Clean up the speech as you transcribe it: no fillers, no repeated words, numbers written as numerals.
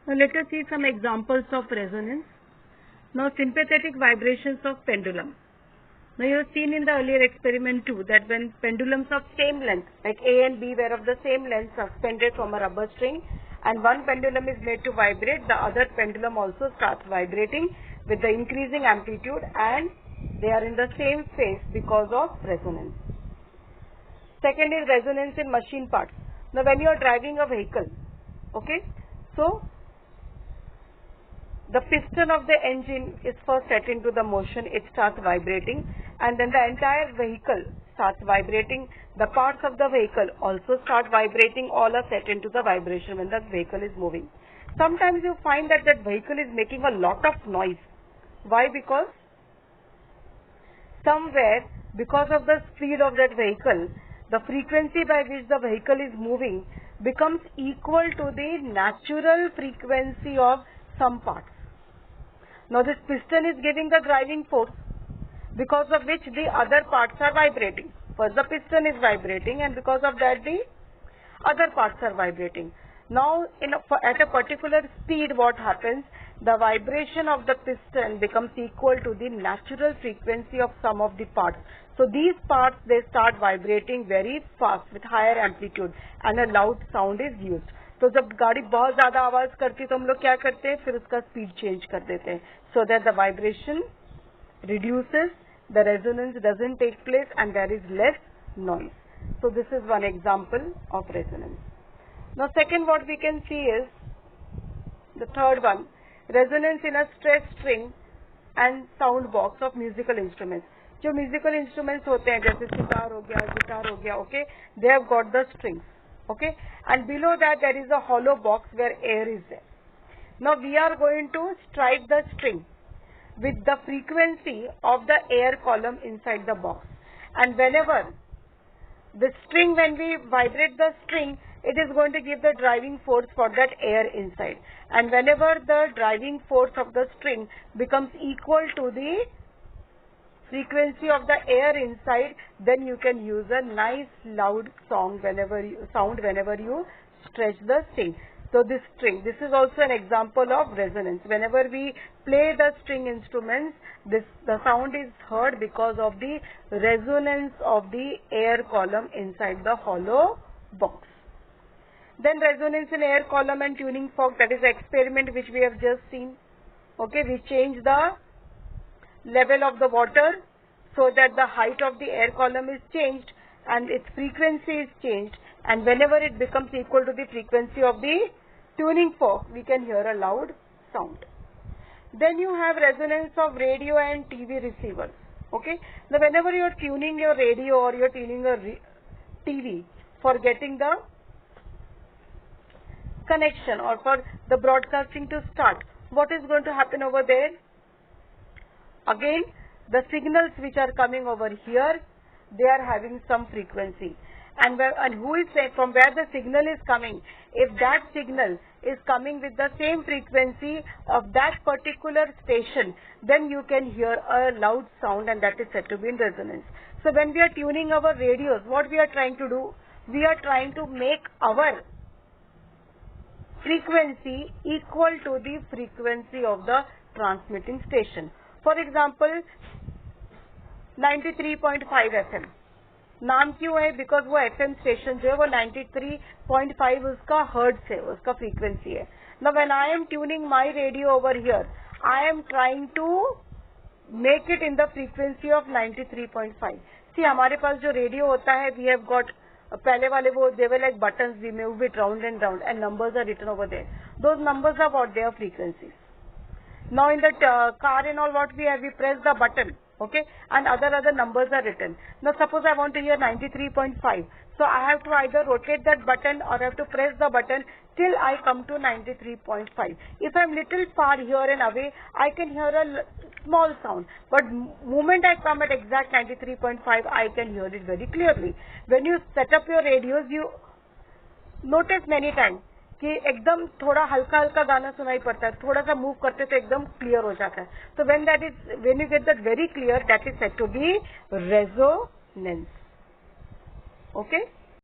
Now let us see some examples of resonance. Now sympathetic vibrations of pendulum. Now you have seen in the earlier experiment too that when pendulums of same length, like A and B were of the same length suspended from a rubber string, and one pendulum is made to vibrate, the other pendulum also starts vibrating with the increasing amplitude, and they are in the same phase because of resonance. Second is resonance in machine parts. Now when you are driving a vehicle, okay, so the piston of the engine is first set into the motion, it starts vibrating, and then the entire vehicle starts vibrating. The parts of the vehicle also start vibrating, all are set into the vibration when the vehicle is moving. Sometimes you find that that vehicle is making a lot of noise. Why? Because somewhere, because of the speed of that vehicle, the frequency by which the vehicle is moving becomes equal to the natural frequency of some parts. Now this piston is giving the driving force because of which the other parts are vibrating. First the piston is vibrating, and because of that the other parts are vibrating. Now at a particular speed what happens? The vibration of the piston becomes equal to the natural frequency of some of the parts. So these parts, they start vibrating very fast with higher amplitude, and a loud sound is used. तो जब गाड़ी बहुत ज्यादा आवाज करती है तो हम लोग क्या करते हैं, फिर उसका स्पीड चेंज कर देते हैं, so that the vibration reduces, the resonance doesn't take place, and there is less noise. So this is one example of resonance. Now second what we can see is the third one, resonance in a stressed string and sound box of musical instruments. जो musical instruments होते हैं जैसे सितार हो गया, guitar हो गया, okay, they have got the strings, okay, and below that there is a hollow box where air is there. Now we are going to strike the string with the frequency of the air column inside the box, and whenever the string, when we vibrate the string, it is going to give the driving force for that air inside, and whenever the driving force of the string becomes equal to the frequency of the air inside, then you can use a nice loud sound whenever you stretch the string. So this string, this is also an example of resonance. Whenever we play the string instruments, the sound is heard because of the resonance of the air column inside the hollow box. Then resonance in air column and tuning fork, that is the experiment which we have just seen. Okay, we change the level of the water so that the height of the air column is changed and its frequency is changed, and whenever it becomes equal to the frequency of the tuning fork, we can hear a loud sound. Then you have resonance of radio and TV receivers. Okay, now whenever you are tuning your radio or you are tuning your TV for getting the connection or for the broadcasting to start, what is going to happen over there? Again, the signals which are coming over here, they are having some frequency, and who is saying from where the signal is coming? If that signal is coming with the same frequency of that particular station, then you can hear a loud sound, and that is said to be in resonance. So when we are tuning our radios, what we are trying to do? We are trying to make our frequency equal to the frequency of the transmitting station. For example, 93.5 FM. नाम क्यों है? Because वो FM station जो है वो 93.5 उसका hertz है, उसका फ्रीक्वेंसी है. Now when I am tuning my radio over here, I am trying to make it in the frequency of 93.5. See हमारे पास जो रेडियो होता है, वी हैव गॉट पहले वाले वो they were like buttons, we move it round and round and numbers are written over there. Those numbers are what their frequencies. Now in the car and all, what we have, we press the button, okay, and other numbers are written. Now suppose I want to hear 93.5, so I have to either rotate that button or I have to press the button till I come to 93.5. If I am little far here and away, I can hear a small sound, but moment I come at exact 93.5, I can hear it very clearly. When you set up your radios, you notice many times कि एकदम थोड़ा हल्का हल्का गाना सुनाई पड़ता है, थोड़ा सा मूव करते तो एकदम क्लियर हो जाता है. तो when you get that very clear, that is said to be resonance. Okay.